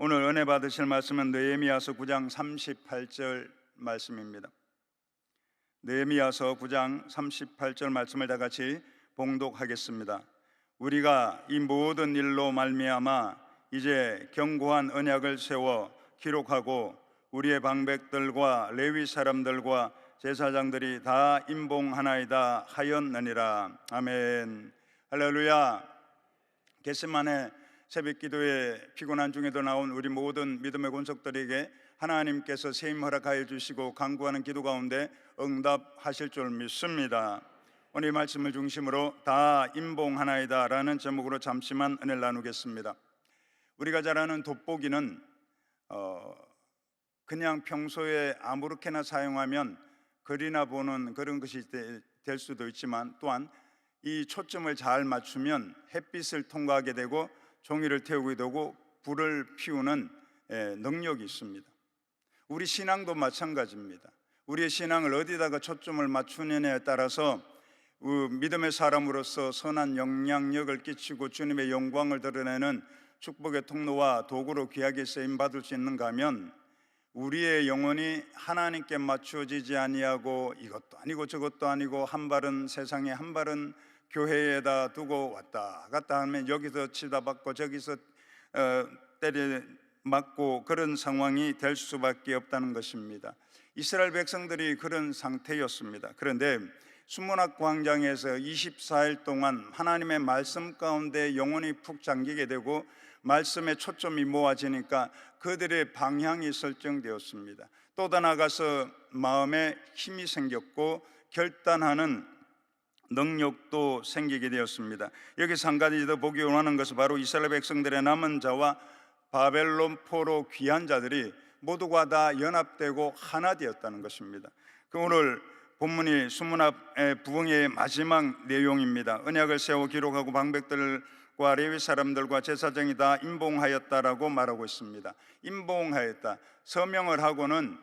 오늘 은혜 받으실 말씀은 느헤미야서 9장 38절 말씀입니다. 느헤미야서 9장 38절 말씀을 다 같이 봉독하겠습니다. 우리가 이 모든 일로 말미암아 이제 견고한 언약을 세워 기록하고 우리의 방백들과 레위 사람들과 제사장들이 다 임봉하나이다 하였느니라. 아멘. 할렐루야. 겟세마네 새벽 기도에 피곤한 중에도 나온 우리 모든 믿음의 권속들에게 하나님께서 세임 허락하여 주시고 간구하는 기도 가운데 응답하실 줄 믿습니다. 오늘 이 말씀을 중심으로 다 임봉하나이다 라는 제목으로 잠시만 은혜를 나누겠습니다. 우리가 잘 아는 돋보기는 그냥 평소에 아무렇게나 사용하면 글이나 보는 그런 것이 될 수도 있지만, 또한 이 초점을 잘 맞추면 햇빛을 통과하게 되고 종이를 태우게 되고 불을 피우는 능력이 있습니다. 우리 신앙도 마찬가지입니다. 우리의 신앙을 어디다가 초점을 맞추느냐에 따라서 믿음의 사람으로서 선한 영향력을 끼치고 주님의 영광을 드러내는 축복의 통로와 도구로 귀하게 쓰임받을 수 있는가 하면, 우리의 영혼이 하나님께 맞춰지지 아니하고 이것도 아니고 저것도 아니고 한 발은 세상에 한 발은 교회에다 두고 왔다 갔다 하면 여기서 치다받고 저기서 때려 맞고 그런 상황이 될 수밖에 없다는 것입니다. 이스라엘 백성들이 그런 상태였습니다. 그런데 수문학 광장에서 24일 동안 하나님의 말씀 가운데 영혼이 푹 잠기게 되고 말씀에 초점이 모아지니까 그들의 방향이 설정되었습니다. 또 나아가서 마음에 힘이 생겼고 결단하는 능력도 생기게 되었습니다. 여기서 한 가지 더 보기 원하는 것은 바로 이스라엘 백성들의 남은 자와 바벨론 포로 귀한 자들이 모두가 다 연합되고 하나 되었다는 것입니다. 오늘 본문이 수문합 부흥의 마지막 내용입니다. 언약을 세워 기록하고 방백들과 레위 사람들과 제사장이 다 임봉하였다라고 말하고 있습니다. 임봉하였다, 서명을 하고는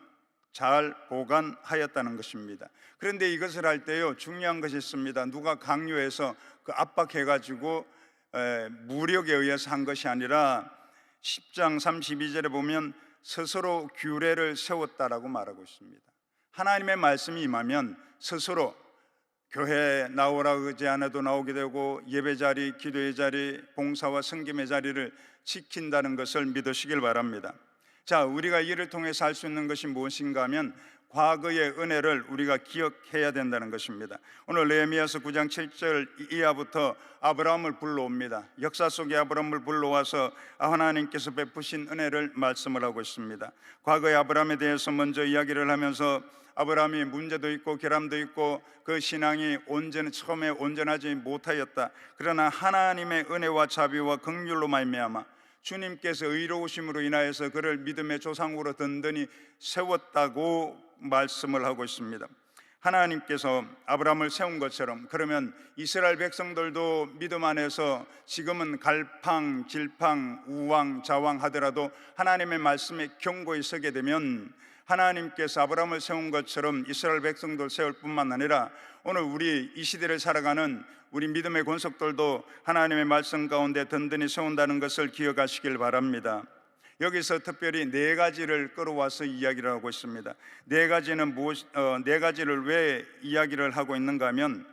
잘 보관하였다는 것입니다. 그런데 이것을 할 때요, 중요한 것이 있습니다. 누가 강요해서 압박해가지고 무력에 의해서 한 것이 아니라 10장 32절에 보면 스스로 규례를 세웠다라고 말하고 있습니다. 하나님의 말씀이 임하면 스스로 교회에 나오라 그러지 않아도 나오게 되고 예배 자리, 기도의 자리, 봉사와 섬김의 자리를 지킨다는 것을 믿으시길 바랍니다. 자, 우리가 이를 통해서 할 수 있는 것이 무엇인가 하면 과거의 은혜를 우리가 기억해야 된다는 것입니다. 오늘 느헤미야서 9장 7절 이하부터 아브라함을 불러옵니다. 역사 속에 아브라함을 불러와서 하나님께서 베푸신 은혜를 말씀을 하고 있습니다. 과거의 아브라함에 대해서 먼저 이야기를 하면서 아브라함이 문제도 있고 결함도 있고 그 신앙이 처음에 온전하지 못하였다. 그러나 하나님의 은혜와 자비와 긍휼로 말미암아 주님께서 의로우심으로 인하여서 그를 믿음의 조상으로 든든히 세웠다고 말씀을 하고 있습니다. 하나님께서 아브라함을 세운 것처럼, 그러면 이스라엘 백성들도 믿음 안에서 지금은 갈팡질팡 우왕좌왕 하더라도 하나님의 말씀에 견고히 서게 되면 하나님께서 아브라함을 세운 것처럼 이스라엘 백성들 세울 뿐만 아니라 오늘 우리 이 시대를 살아가는 우리 믿음의 권속들도 하나님의 말씀 가운데 든든히 세운다는 것을 기억하시길 바랍니다. 여기서 특별히 네 가지를 끌어와서 이야기를 하고 있습니다. 네 가지를 왜 이야기를 하고 있는가 하면,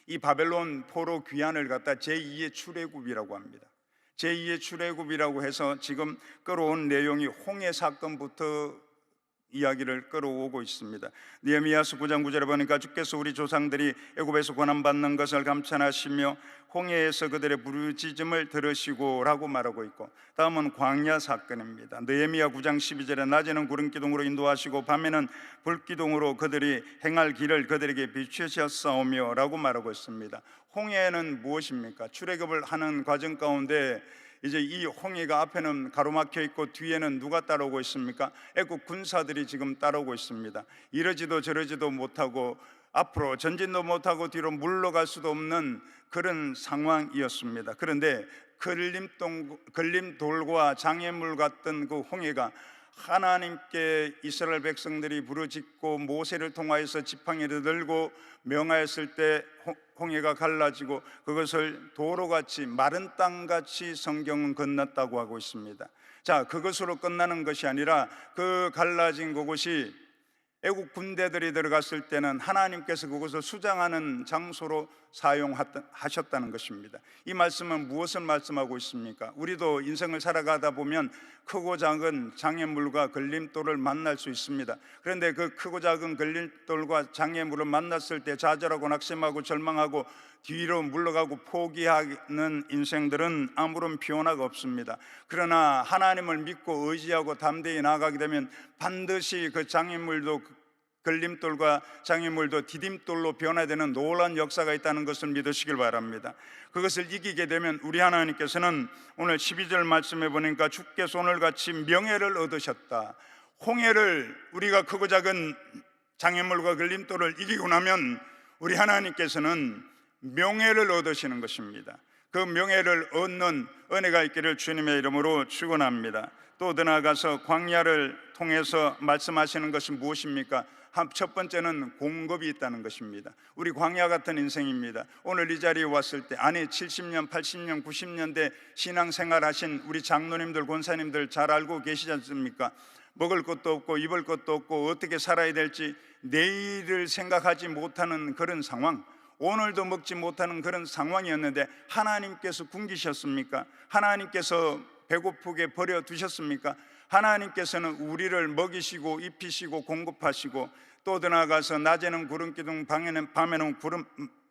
이 바벨론 포로 귀환을 갖다 제2의 출애굽이라고 합니다. 제2의 출애굽이라고 해서 지금 끌어온 내용이 홍해 사건부터 이야기를 끌어오고 있습니다. 느헤미야서 9장 9절에 보니까 주께서 우리 조상들이 애굽에서 고난받는 것을 감찰하시며 홍해에서 그들의 부르짖음을 들으시고 라고 말하고 있고, 다음은 광야 사건입니다. 느헤미야 9장 12절에 낮에는 구름기둥으로 인도하시고 밤에는 불기둥으로 그들이 행할 길을 그들에게 비추셨사오며 라고 말하고 있습니다. 홍해는 무엇입니까? 출애굽을 하는 과정 가운데 이제 이 홍해가 앞에는 가로막혀 있고 뒤에는 누가 따라오고 있습니까? 애국 군사들이 지금 따라오고 있습니다. 이러지도 저러지도 못하고 앞으로 전진도 못하고 뒤로 물러갈 수도 없는 그런 상황이었습니다. 그런데 걸림돌과 장애물 같던 그 홍해가 하나님께 이스라엘 백성들이 부르짖고 모세를 통하여서 지팡이를 들고 명하였을 때 홍해가 갈라지고 그것을 도로같이 마른 땅같이 성경은 건넜다고 하고 있습니다. 자, 그것으로 끝나는 것이 아니라 그 갈라진 그곳이 애국 군대들이 들어갔을 때는 하나님께서 그것을 수장하는 장소로 사용하셨다는 것입니다. 이 말씀은 무엇을 말씀하고 있습니까? 우리도 인생을 살아가다 보면 크고 작은 장애물과 걸림돌을 만날 수 있습니다. 그런데 그 크고 작은 걸림돌과 장애물을 만났을 때 좌절하고 낙심하고 절망하고 뒤로 물러가고 포기하는 인생들은 아무런 변화가 없습니다. 그러나 하나님을 믿고 의지하고 담대히 나아가게 되면 반드시 그 장애물도 걸림돌과 장애물도 디딤돌로 변화되는 놀라운 역사가 있다는 것을 믿으시길 바랍니다. 그것을 이기게 되면 우리 하나님께서는 오늘 12절 말씀에 보니까 주께서 오늘같이 명예를 얻으셨다. 홍해를 우리가 크고 작은 장애물과 걸림돌을 이기고 나면 우리 하나님께서는 명예를 얻으시는 것입니다. 그 명예를 얻는 은혜가 있기를 주님의 이름으로 축원합니다. 또 더 나아가서 광야를 통해서 말씀하시는 것이 무엇입니까? 첫 번째는 공급이 있다는 것입니다. 우리 광야 같은 인생입니다. 오늘 이 자리에 왔을 때 아니 70년, 80년, 90년대 신앙생활 하신 우리 장로님들, 권사님들 잘 알고 계시지 않습니까? 먹을 것도 없고 입을 것도 없고 어떻게 살아야 될지 내일을 생각하지 못하는 그런 상황, 오늘도 먹지 못하는 그런 상황이었는데 하나님께서 굶기셨습니까? 하나님께서 배고프게 버려두셨습니까? 하나님께서는 우리를 먹이시고 입히시고 공급하시고 또 더 나아가서 낮에는 구름기둥 밤에는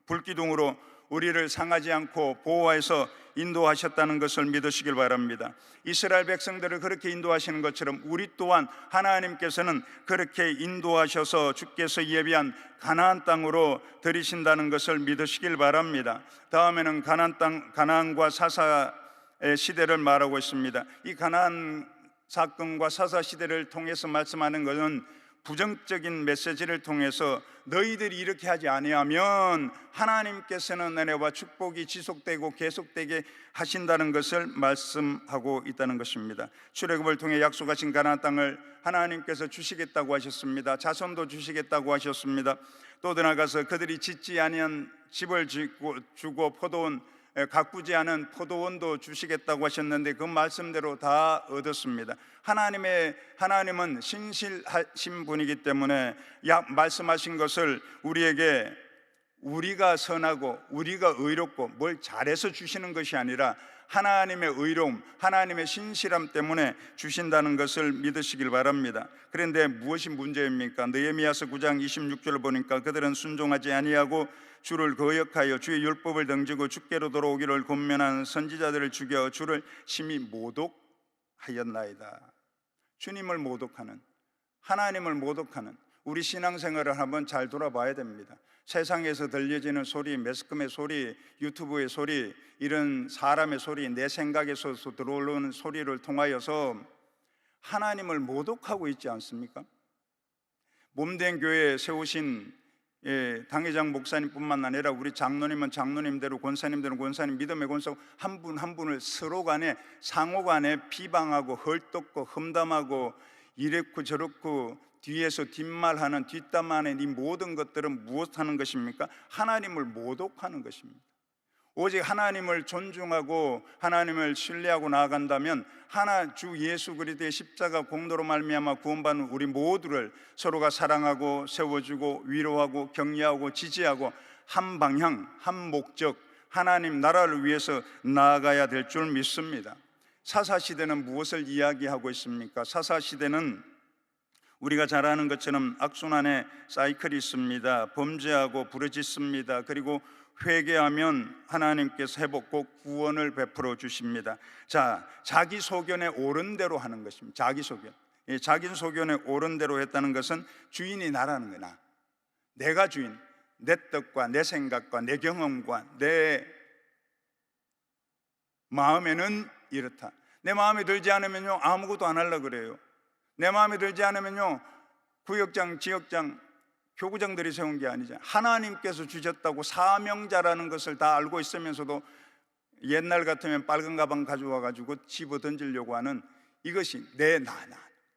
불기둥으로 우리를 상하지 않고 보호해서 인도하셨다는 것을 믿으시길 바랍니다. 이스라엘 백성들을 그렇게 인도하시는 것처럼 우리 또한 하나님께서는 그렇게 인도하셔서 주께서 예비한 가나안 땅으로 들이신다는 것을 믿으시길 바랍니다. 다음에는 가나안 땅, 가나안과 사사의 시대를 말하고 있습니다. 이 가나안 사건과 사사 시대를 통해서 말씀하는 것은 부정적인 메시지를 통해서 너희들이 이렇게 하지 아니하면 하나님께서는 은혜와 축복이 지속되고 계속되게 하신다는 것을 말씀하고 있다는 것입니다. 출애굽을 통해 약속하신 가나안 땅을 하나님께서 주시겠다고 하셨습니다. 자손도 주시겠다고 하셨습니다. 또 나아가서 그들이 짓지 아니한 집을 주고 포도원 가꾸지 않은 포도원도 주시겠다고 하셨는데 그 말씀대로 다 얻었습니다. 하나님은 신실하신 분이기 때문에 말씀하신 것을 우리에게 우리가 선하고 우리가 의롭고 뭘 잘해서 주시는 것이 아니라 하나님의 의로움, 하나님의 신실함 때문에 주신다는 것을 믿으시길 바랍니다. 그런데 무엇이 문제입니까? 느헤미야서 9장 26절을 보니까 그들은 순종하지 아니하고 주를 거역하여 주의 율법을 등지고 주께로 돌아오기를 권면한 선지자들을 죽여 주를 심히 모독하였나이다. 주님을 모독하는, 하나님을 모독하는 우리 신앙생활을 한번 잘 돌아봐야 됩니다. 세상에서 들려지는 소리, 매스컴의 소리, 유튜브의 소리, 이런 사람의 소리, 내 생각에서 들어오는 소리를 통하여서 하나님을 모독하고 있지 않습니까? 몸된 교회에 세우신 당회장 목사님뿐만 아니라 우리 장로님은 장로님대로, 권사님들은 권사님, 믿음의 권사 한 분 한 분을 서로 간에 상호 간에 비방하고 헐뜯고 험담하고 이랬고 저랬고 뒤에서 뒷말하는 뒷담화하는 이 모든 것들은 무엇하는 것입니까? 하나님을 모독하는 것입니다. 오직 하나님을 존중하고 하나님을 신뢰하고 나아간다면 주 예수 그리스도의 십자가 공로로 말미암아 구원받는 우리 모두를 서로가 사랑하고 세워주고 위로하고 격려하고 지지하고 한 방향, 한 목적, 하나님 나라를 위해서 나아가야 될 줄 믿습니다. 사사시대는 무엇을 이야기하고 있습니까? 사사시대는 우리가 잘 아는 것처럼 악순환의 사이클이 있습니다. 범죄하고 부르짖습니다. 그리고 회개하면 하나님께서 회복고 구원을 베풀어 주십니다. 자, 자기 소견에 옳은 대로 하는 것입니다. 자기 소견. 자기 소견에 옳은 대로 했다는 것은 주인이 나라는 거나 내가 주인, 내 뜻과 내 생각과 내 경험과 내 마음에는 이렇다. 내 마음에 들지 않으면요 아무것도 안 하려고 그래요. 내 마음에 들지 않으면요 구역장, 지역장, 교구장들이 세운 게 아니잖아요. 하나님께서 주셨다고 사명자라는 것을 다 알고 있으면서도 옛날 같으면 빨간 가방 가져와 가지고 집어 던지려고 하는 이것이 나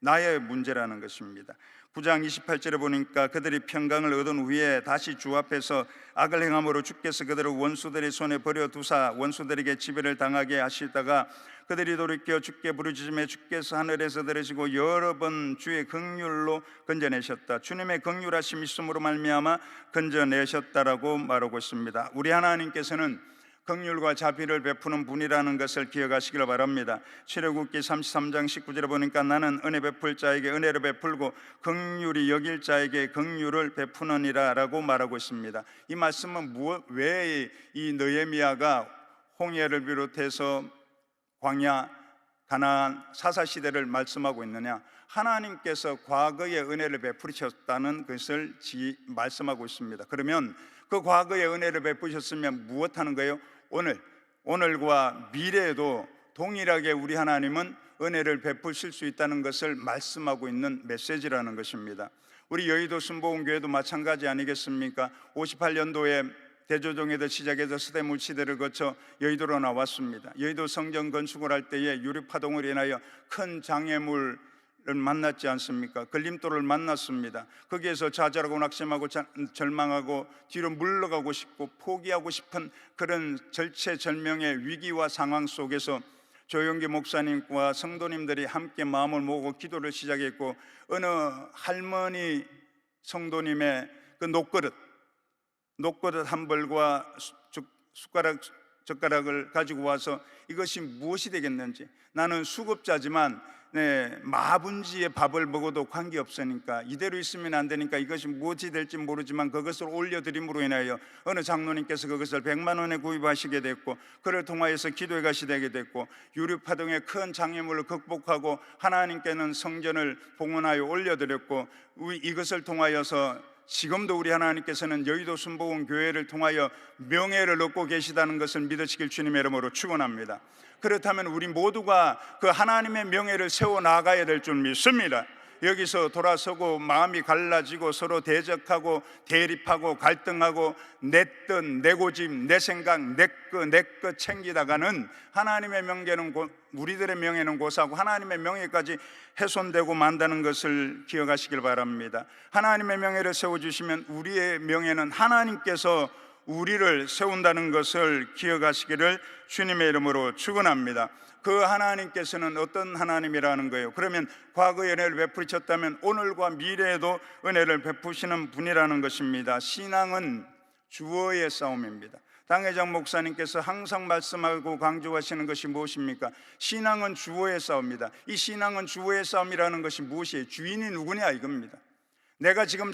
나의 문제라는 것입니다. 9장 28절에 보니까 그들이 평강을 얻은 후에 다시 주 앞에서 악을 행함으로 주께서 그들을 원수들의 손에 버려두사 원수들에게 지배를 당하게 하시다가 그들이 돌이켜 주께 부르짖음에 주께서 하늘에서 들으시고 여러 번 주의 긍휼로 건져내셨다. 주님의 긍휼하심이 있음으로 말미암아 건져내셨다라고 말하고 있습니다. 우리 하나님께서는 긍휼과 자비를 베푸는 분이라는 것을 기억하시기를 바랍니다. 출애굽기 33장 19절에 보니까 나는 은혜 베풀 자에게 은혜를 베풀고 긍휼히 여길 자에게 긍휼을 베푸느니라 라고 말하고 있습니다. 이 말씀은 왜 이 느헤미야가 홍해를 비롯해서 광야, 가나안, 사사시대를 말씀하고 있느냐? 하나님께서 과거의 은혜를 베푸셨다는 것을 말씀하고 있습니다. 그러면 그 과거의 은혜를 베푸셨으면 무엇하는 거예요? 오늘과 미래에도 동일하게 우리 하나님은 은혜를 베푸실 수 있다는 것을 말씀하고 있는 메시지라는 것입니다. 우리 여의도 순복음교회도 마찬가지 아니겠습니까? 58년도에 대조정에서 시작해서 서대문 시대를 거쳐 여의도로 나왔습니다. 여의도 성전 건축을 할 때에 유류파동으로 인하여 큰 장애물을 만났지 않습니까? 걸림돌을 만났습니다. 거기에서 좌절하고 낙심하고 절망하고 뒤로 물러가고 싶고 포기하고 싶은 그런 절체절명의 위기와 상황 속에서 조영기 목사님과 성도님들이 함께 마음을 모으고 기도를 시작했고, 어느 할머니 성도님의 그 녹그릇 한 벌과 젓가락을 가지고 와서 이것이 무엇이 되겠는지, 나는 수급자지만 마분지의 밥을 먹어도 관계없으니까 이대로 있으면 안 되니까 이것이 무엇이 될지 모르지만 그것을 올려드림으로 인하여 어느 장로님께서 그것을 100만 원에 구입하시게 됐고, 그를 통하여서 기도에 가시게 됐고, 유류파동의 큰 장애물을 극복하고 하나님께는 성전을 봉헌하여 올려드렸고, 이것을 통하여서 지금도 우리 하나님께서는 여의도 순복음 교회를 통하여 명예를 얻고 계시다는 것을 믿으시길 주님의 이름으로 축원합니다. 그렇다면 우리 모두가 그 하나님의 명예를 세워 나가야 될 줄 믿습니다. 여기서 돌아서고 마음이 갈라지고 서로 대적하고 대립하고 갈등하고 내 뜻, 내 고집, 내 생각, 내 것 챙기다가는 하나님의 명예는 우리들의 명예는 고사하고 하나님의 명예까지 훼손되고 만다는 것을 기억하시길 바랍니다. 하나님의 명예를 세워주시면 우리의 명예는 하나님께서 우리를 세운다는 것을 기억하시기를 주님의 이름으로 축원합니다. 그 하나님께서는 어떤 하나님이라는 거예요? 그러면 과거에 은혜를 베푸셨다면 오늘과 미래에도 은혜를 베푸시는 분이라는 것입니다. 신앙은 주어의 싸움입니다. 당회장 목사님께서 항상 말씀하고 강조하시는 것이 무엇입니까? 신앙은 주어의 싸움이다. 이 신앙은 주어의 싸움이라는 것이 무엇이에요? 주인이 누구냐 이겁니다. 내가 지금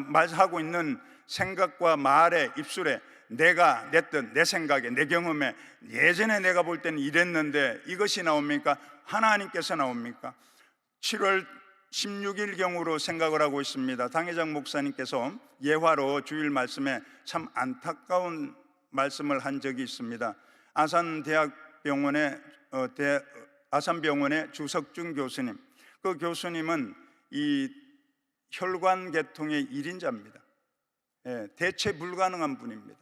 말하고 있는 생각과 말에 입술에 내가 내 뜻, 내 생각에, 내 경험에 예전에 내가 볼 때는 이랬는데 이것이 나옵니까? 하나님께서 나옵니까? 7월 16일경으로 생각을 하고 있습니다. 당회장 목사님께서 예화로 주일 말씀에 참 안타까운 말씀을 한 적이 있습니다. 아산병원의 주석준 교수님, 그 교수님은 이 혈관계통의 1인자입니다. 대체 불가능한 분입니다.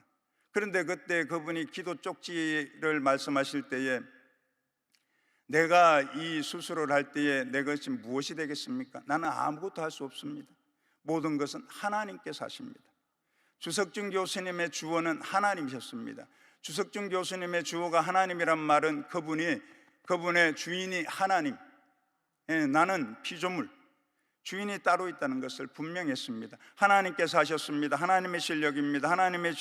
그런데 그때 그분이 기도 쪽지를 말씀하실 때에 내가 이 수술을 할 때에 내 것이 무엇이 되겠습니까? 나는 아무것도 할 수 없습니다. 모든 것은 하나님께서 하십니다. 주석준 교수님의 주어는 하나님이셨습니다. 주석준 교수님의 주어가 하나님이란 말은 그분의 주인이 하나님, 나는 피조물, 주인이 따로 있다는 것을 분명히 했습니다. 하나님께서 하셨습니다. 하나님의 실력입니다. 하나님의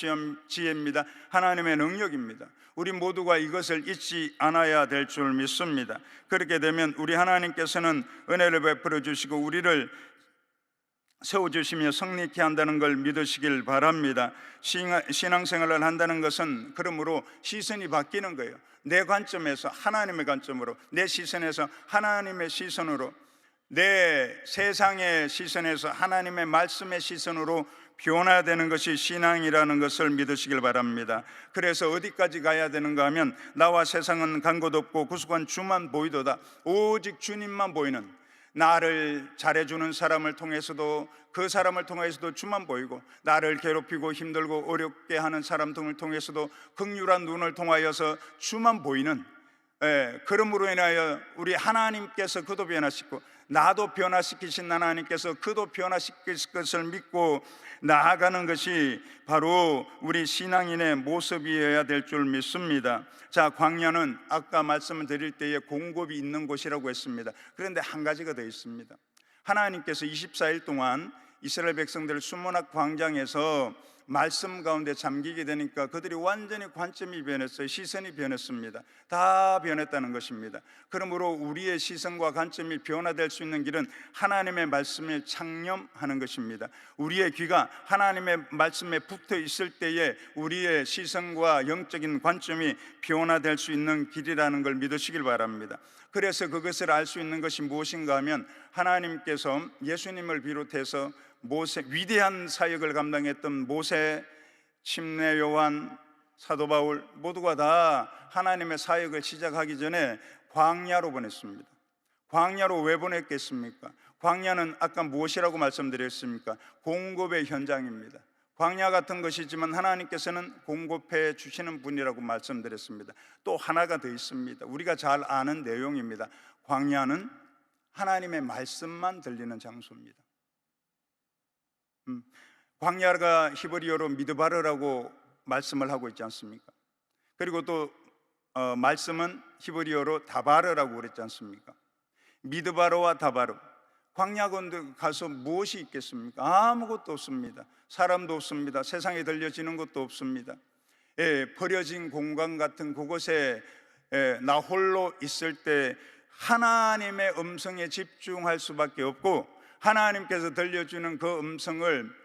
지혜입니다. 하나님의 능력입니다. 우리 모두가 이것을 잊지 않아야 될 줄 믿습니다. 그렇게 되면 우리 하나님께서는 은혜를 베풀어 주시고 우리를 세워주시며 성립케 한다는 걸 믿으시길 바랍니다. 신앙생활을 한다는 것은 그러므로 시선이 바뀌는 거예요. 내 관점에서 하나님의 관점으로, 내 시선에서 하나님의 시선으로, 내 세상의 시선에서 하나님의 말씀의 시선으로 변화되는 것이 신앙이라는 것을 믿으시길 바랍니다. 그래서 어디까지 가야 되는가 하면 나와 세상은 간 곳 없고 구속한 주만 보이도다. 오직 주님만 보이는, 나를 잘해주는 사람을 통해서도, 그 사람을 통해서도 주만 보이고, 나를 괴롭히고 힘들고 어렵게 하는 사람 등을 통해서도 긍휼한 눈을 통하여서 주만 보이는, 그러므로 인하여 우리 하나님께서 그도 변화시키고 나도 변화시키신 하나님께서 그도 변화시킬 것을 믿고 나아가는 것이 바로 우리 신앙인의 모습이어야 될 줄 믿습니다. 자, 광야는 아까 말씀을 드릴 때에 공급이 있는 곳이라고 했습니다. 그런데 한 가지가 더 있습니다. 하나님께서 24일 동안 이스라엘 백성들을 수문학 광장에서 말씀 가운데 잠기게 되니까 그들이 완전히 관점이 변했어요. 시선이 변했습니다. 다 변했다는 것입니다. 그러므로 우리의 시선과 관점이 변화될 수 있는 길은 하나님의 말씀에 창념하는 것입니다. 우리의 귀가 하나님의 말씀에 붙어 있을 때에 우리의 시선과 영적인 관점이 변화될 수 있는 길이라는 걸 믿으시길 바랍니다. 그래서 그것을 알 수 있는 것이 무엇인가 하면 하나님께서 예수님을 비롯해서 모세, 위대한 사역을 감당했던 모세, 침례 요한, 사도 바울 모두가 다 하나님의 사역을 시작하기 전에 광야로 보냈습니다. 광야로 왜 보냈겠습니까? 광야는 아까 무엇이라고 말씀드렸습니까? 공급의 현장입니다. 광야 같은 것이지만 하나님께서는 공급해 주시는 분이라고 말씀드렸습니다. 또 하나가 더 있습니다. 우리가 잘 아는 내용입니다. 광야는 하나님의 말씀만 들리는 장소입니다. 광야가 히브리어로 미드바르라고 말씀을 하고 있지 않습니까? 그리고 또 말씀은 히브리어로 다바르라고 그랬지 않습니까? 미드바르와 다바르, 광야 가운데 가서 무엇이 있겠습니까? 아무것도 없습니다. 사람도 없습니다. 세상에 들려지는 것도 없습니다. 버려진 공간 같은 그곳에 나 홀로 있을 때 하나님의 음성에 집중할 수밖에 없고 하나님께서 들려주는 그 음성을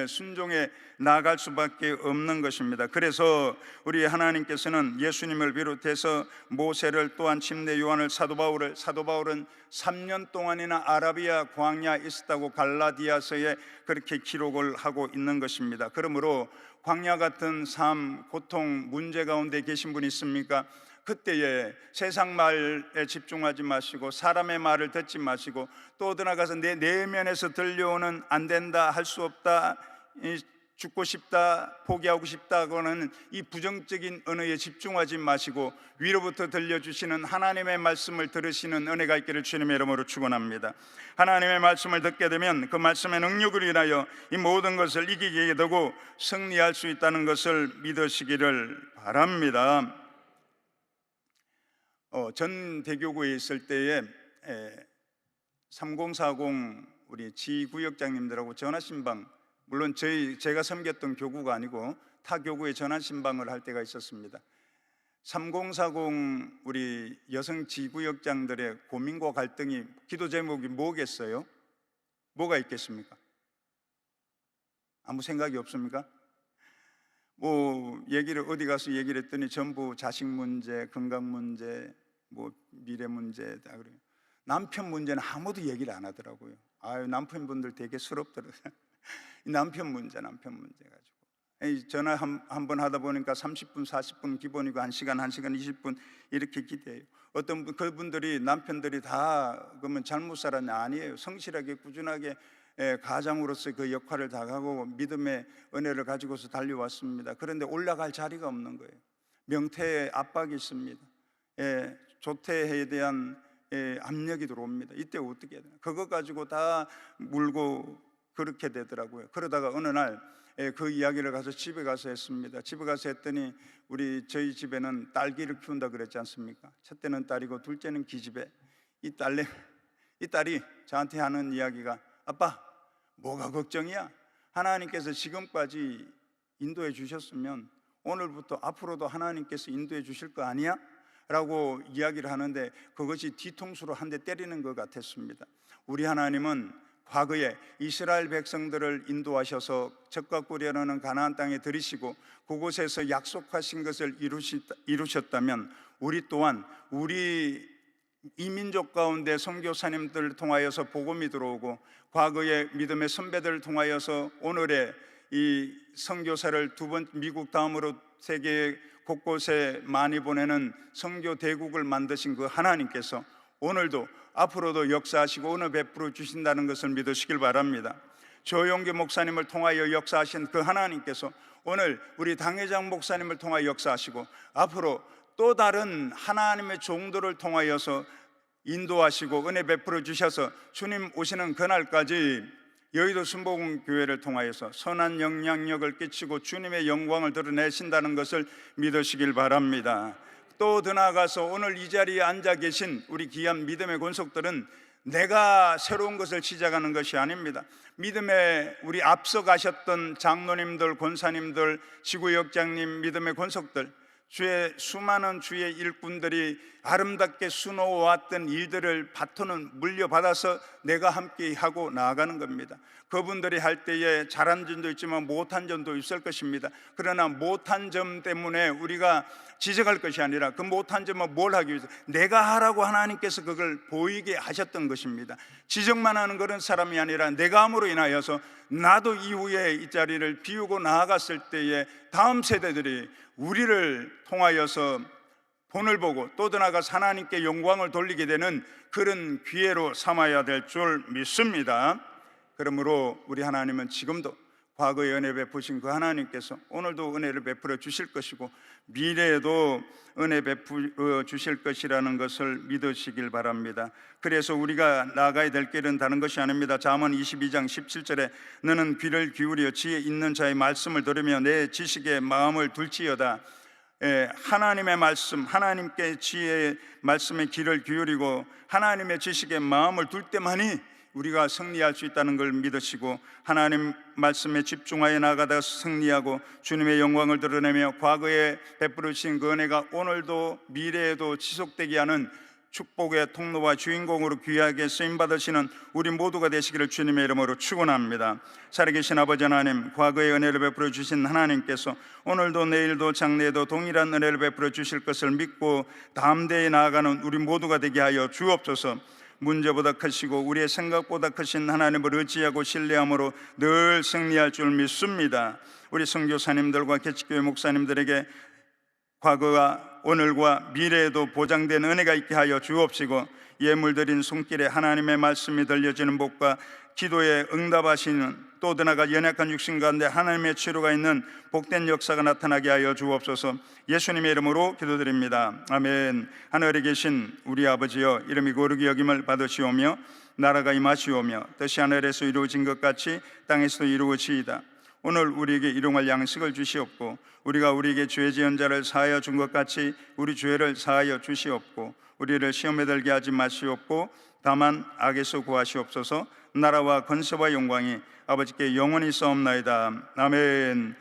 순종해 나아갈 수밖에 없는 것입니다. 그래서 우리 하나님께서는 예수님을 비롯해서 모세를, 또한 침례 요한을, 사도 바울은 3년 동안이나 아라비아 광야에 있었다고 갈라디아서에 그렇게 기록을 하고 있는 것입니다. 그러므로 광야 같은 삶, 고통, 문제 가운데 계신 분이 있습니까? 그때에 세상 말에 집중하지 마시고 사람의 말을 듣지 마시고 또 어디 나가서 내 내면에서 들려오는 안 된다, 할 수 없다, 죽고 싶다, 포기하고 싶다고는 이 부정적인 언어에 집중하지 마시고 위로부터 들려주시는 하나님의 말씀을 들으시는 은혜가 있기를 주님의 이름으로 축원합니다. 하나님의 말씀을 듣게 되면 그 말씀의 능력을 인하여 이 모든 것을 이기게 되고 승리할 수 있다는 것을 믿으시기를 바랍니다. 전 대교구에 있을 때에 3040 우리 지구역장님들하고 전화신방, 물론 제가 섬겼던 교구가 아니고 타 교구에 전화신방을 할 때가 있었습니다. 3040 우리 여성 지구역장들의 고민과 갈등이 기도 제목이 뭐겠어요? 뭐가 있겠습니까? 아무 생각이 없습니까? 얘기를 어디 가서 얘기를 했더니 전부 자식 문제, 건강 문제, 미래 문제 다 그래요. 남편 문제는 아무도 얘기를 안 하더라고요. 남편분들 되게 서럽더라고요. 남편 문제 가지고 전화 한 번 하다 보니까 30분, 40분 기본이고 1시간 20분 이렇게 기대해요. 어떤 그분들이 남편들이 다 그러면 잘못 살았냐? 아니에요. 성실하게 꾸준하게 가장으로서 그 역할을 다하고 믿음의 은혜를 가지고서 달려왔습니다. 그런데 올라갈 자리가 없는 거예요. 명태에 압박이 있습니다. 조태에 대한 압력이 들어옵니다. 이때 어떻게 해야 되나? 그거 가지고 다 물고 그렇게 되더라고요. 그러다가 어느 날 그 이야기를 가서 집에 가서 했습니다. 집에 가서 했더니 저희 집에는 딸기를 키운다 그랬지 않습니까? 첫째는 딸이고 둘째는 기집애. 이 딸이 저한테 하는 이야기가, 아빠 뭐가 걱정이야? 하나님께서 지금까지 인도해 주셨으면 오늘부터 앞으로도 하나님께서 인도해 주실 거 아니야? 라고 이야기를 하는데 그것이 뒤통수로 한 대 때리는 것 같았습니다. 우리 하나님은 과거에 이스라엘 백성들을 인도하셔서 적과 꿀이라는 가나안 땅에 들이시고 그곳에서 약속하신 것을 이루셨다면 우리 또한 우리 이민족 가운데 선교사님들을 통하여서 복음이 들어오고 과거의 믿음의 선배들을 통하여서 오늘의 이 선교사를 미국 다음으로 세계 곳곳에 많이 보내는 선교 대국을 만드신 그 하나님께서 오늘도 앞으로도 역사하시고 은혜 베풀어 주신다는 것을 믿으시길 바랍니다. 조용기 목사님을 통하여 역사하신 그 하나님께서 오늘 우리 당회장 목사님을 통하여 역사하시고 앞으로 또 다른 하나님의 종들을 통하여서 인도하시고 은혜 베풀어 주셔서 주님 오시는 그날까지 여의도 순복음교회를 통하여서 선한 영향력을 끼치고 주님의 영광을 드러내신다는 것을 믿으시길 바랍니다. 또 더 나아가서 오늘 이 자리에 앉아 계신 우리 귀한 믿음의 권속들은 내가 새로운 것을 시작하는 것이 아닙니다. 믿음에 우리 앞서 가셨던 장로님들, 권사님들, 지구역장님, 믿음의 권속들, 주의 수많은 주의 일꾼들이 아름답게 수놓아왔던 일들을 바톤은 물려받아서 내가 함께 하고 나아가는 겁니다. 그분들이 할 때에 잘한 점도 있지만 못한 점도 있을 것입니다. 그러나 못한 점 때문에 우리가 지적할 것이 아니라 그 못한 점은 뭘 하기 위해서 내가 하라고 하나님께서 그걸 보이게 하셨던 것입니다. 지적만 하는 그런 사람이 아니라 내가 함으로 인하여서 나도 이후에 이 자리를 비우고 나아갔을 때에 다음 세대들이 우리를 통하여서 본을 보고 또 나아가서 하나님께 영광을 돌리게 되는 그런 기회로 삼아야 될 줄 믿습니다. 그러므로 우리 하나님은 지금도 과거에 은혜 베푸신 그 하나님께서 오늘도 은혜를 베풀어 주실 것이고 미래에도 은혜 베풀어 주실 것이라는 것을 믿으시길 바랍니다. 그래서 우리가 나아가야 될 길은 다른 것이 아닙니다. 잠언 22장 17절에 너는 귀를 기울여 지혜 있는 자의 말씀을 들으며 내 지식에 마음을 둘지어다. 하나님의 말씀, 하나님께 지혜의 말씀에 귀를 기울이고 하나님의 지식에 마음을 둘 때만이 우리가 승리할 수 있다는 걸 믿으시고 하나님 말씀에 집중하여 나아가다 승리하고 주님의 영광을 드러내며 과거에 베풀어 주신 그 은혜가 오늘도 미래에도 지속되게 하는 축복의 통로와 주인공으로 귀하게 쓰임받으시는 우리 모두가 되시기를 주님의 이름으로 축원합니다. 살아계신 아버지 하나님, 과거의 은혜를 베풀어 주신 하나님께서 오늘도 내일도 장래에도 동일한 은혜를 베풀어 주실 것을 믿고 다음 대에 나아가는 우리 모두가 되게 하여 주옵소서. 문제보다 크시고 우리의 생각보다 크신 하나님을 의지하고 신뢰함으로 늘 승리할 줄 믿습니다. 우리 선교사님들과 개척교회 목사님들에게 과거와 오늘과 미래에도 보장된 은혜가 있게 하여 주옵시고 예물드린 손길에 하나님의 말씀이 들려지는 복과 기도에 응답하시는 또 드나가 연약한 육신 가운데 하나님의 치료가 있는 복된 역사가 나타나게 하여 주옵소서. 예수님의 이름으로 기도드립니다. 아멘. 하늘에 계신 우리 아버지여, 이름이 거룩히 여김을 받으시오며 나라가 임하시오며 뜻이 하늘에서 이루어진 것 같이 땅에서도 이루어지이다. 오늘 우리에게 일용할 양식을 주시옵고 우리가 우리에게 죄 지은 자를 사하여 준 것 같이 우리 죄를 사하여 주시옵고 우리를 시험에 들게 하지 마시옵고 다만 악에서 구하시옵소서. 나라와 권세와 영광이 아버지께 영원히 있사옵나이다. 아멘.